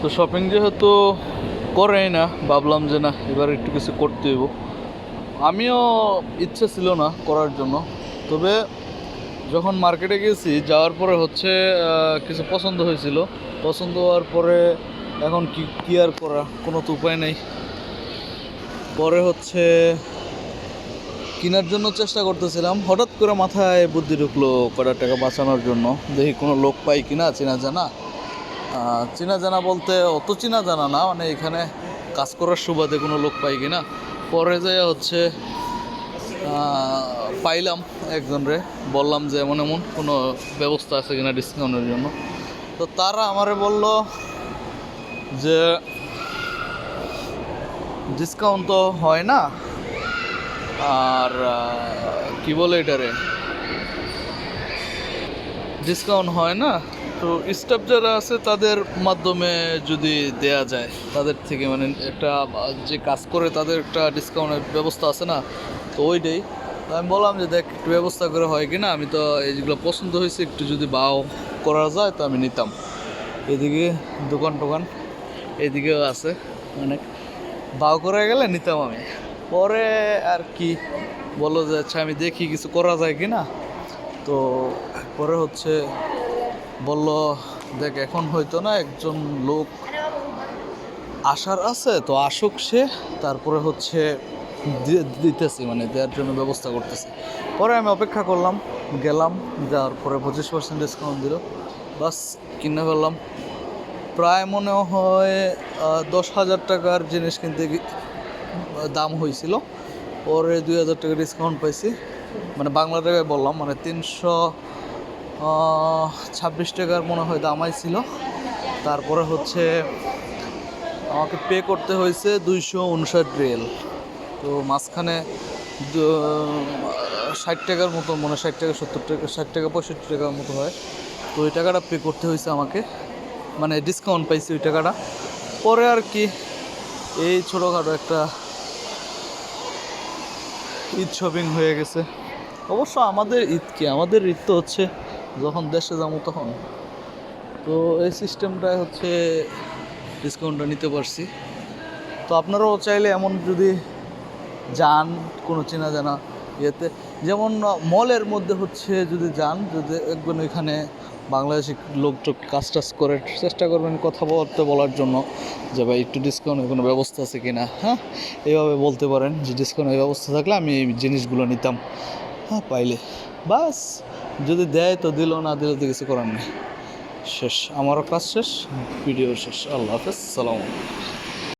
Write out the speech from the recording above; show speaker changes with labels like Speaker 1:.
Speaker 1: তো শপিং যেহেতু করেই না, ভাবলাম যে না এবার একটু কিছু করতে হইব। আমিও ইচ্ছে ছিল না করার জন্য, তবে যখন মার্কেটে গেছি যাওয়ার পরে হচ্ছে কিছু পছন্দ হয়েছিল। পছন্দ হওয়ার পরে এখন কি কি আর করা, কোনো তো উপায় নেই। পরে হচ্ছে কেনার জন্য চেষ্টা করতেছিলাম, হঠাৎ করে মাথায় বুদ্ধি ঢুকলো কয়টা টাকা বাঁচানোর জন্য। দেখি কোনো লোক পাই কিনা চেনা জানা। চেনা জানা বলতে অত চেনা জানা না, মানে এখানে কাজ করার সুবাদে কোনো লোক পাই কিনা। পরে যে হচ্ছে পাইলাম একজনরে, বললাম যে এমন এমন কোনো ব্যবস্থা আছে কিনা ডিসকাউন্টের জন্য। তো তারা আমারে বলল যে ডিসকাউন্ট তো হয় না, আর কি বলে এটারে, ডিসকাউন্ট হয় না। তো স্টাফ যারা আছে তাদের মাধ্যমে যদি দেয়া যায়, তাদের থেকে মানে একটা যে কাজ করে তাদের একটা ডিসকাউন্টের ব্যবস্থা আছে না, তো ওইটাই। তো আমি বললাম যে দেখ একটু ব্যবস্থা করে হয় কি না, আমি তো এইগুলো পছন্দ হয়েছে, একটু যদি বাও করা যায় তো আমি নিতাম। এদিকে দোকান টোকান এদিকেও আছে অনেক, বাও করা গেলে নিতাম আমি। পরে আর কি বলো যে আচ্ছা আমি দেখি কিছু করা যায় কি না। তো পরে হচ্ছে বলল দেখ এখন হয়তো না, একজন লোক আসার আছে, তো আসুক সে, তারপরে হচ্ছে দিতেছি, মানে দেওয়ার জন্য ব্যবস্থা করতেছি। পরে আমি অপেক্ষা করলাম, গেলাম, যাওয়ার পরে 25% ডিসকাউন্ট দিল, বাস কিনে ফেললাম। প্রায় মনে হয় 10,000 টাকার জিনিস কিনতে দাম হয়েছিল। পরে 2,000 টাকা ডিসকাউন্ট পাইছি, মানে বাংলা টাকায় বললাম, মানে 326 টাকার মনে হয় দামাই ছিল। তারপরে হচ্ছে আমাকে পে করতে হয়েছে 259 রিয়েল। তো মাঝখানে 60 টাকার মতো, মনে 60 টাকা 70 টাকা 60 টাকা 65 টাকার মতো হয়। তো ওই টাকাটা পে করতে হয়েছে আমাকে, মানে ডিসকাউন্ট পাইছি ওই টাকাটা। পরে আর কি এই ছোটোখাটো একটা ঈদ শপিং হয়ে গেছে। অবশ্য আমাদের ঈদ কি, আমাদের ঈদ তো হচ্ছে যখন দেশে যাবো তখন। তো এই সিস্টেমটাই হচ্ছে ডিসকাউন্টটা নিতে পারছি। তো আপনারাও চাইলে এমন যদি যান কোনো চেনা জানা ইয়েতে, যেমন মলের মধ্যে হচ্ছে যদি যান, যদি একজন ওইখানে বাংলাদেশি লোকটোক কাজ টাজ করে, চেষ্টা করবেন কথা বলতে বলার জন্য যে ভাই একটু ডিসকাউন্টের কোনো ব্যবস্থা আছে কি না। হ্যাঁ, এইভাবে বলতে পারেন যে ডিসকাউন্টের ব্যবস্থা থাকলে আমি এই জিনিসগুলো নিতাম, হ্যাঁ পাইলে। বাস যদি দেয় তো দিল, না দিলে তো কিছু করার নেই। শেষ, আমারও কাজ শেষ, ভিডিও শেষ। আল্লাহ হাফেজ, সালাম।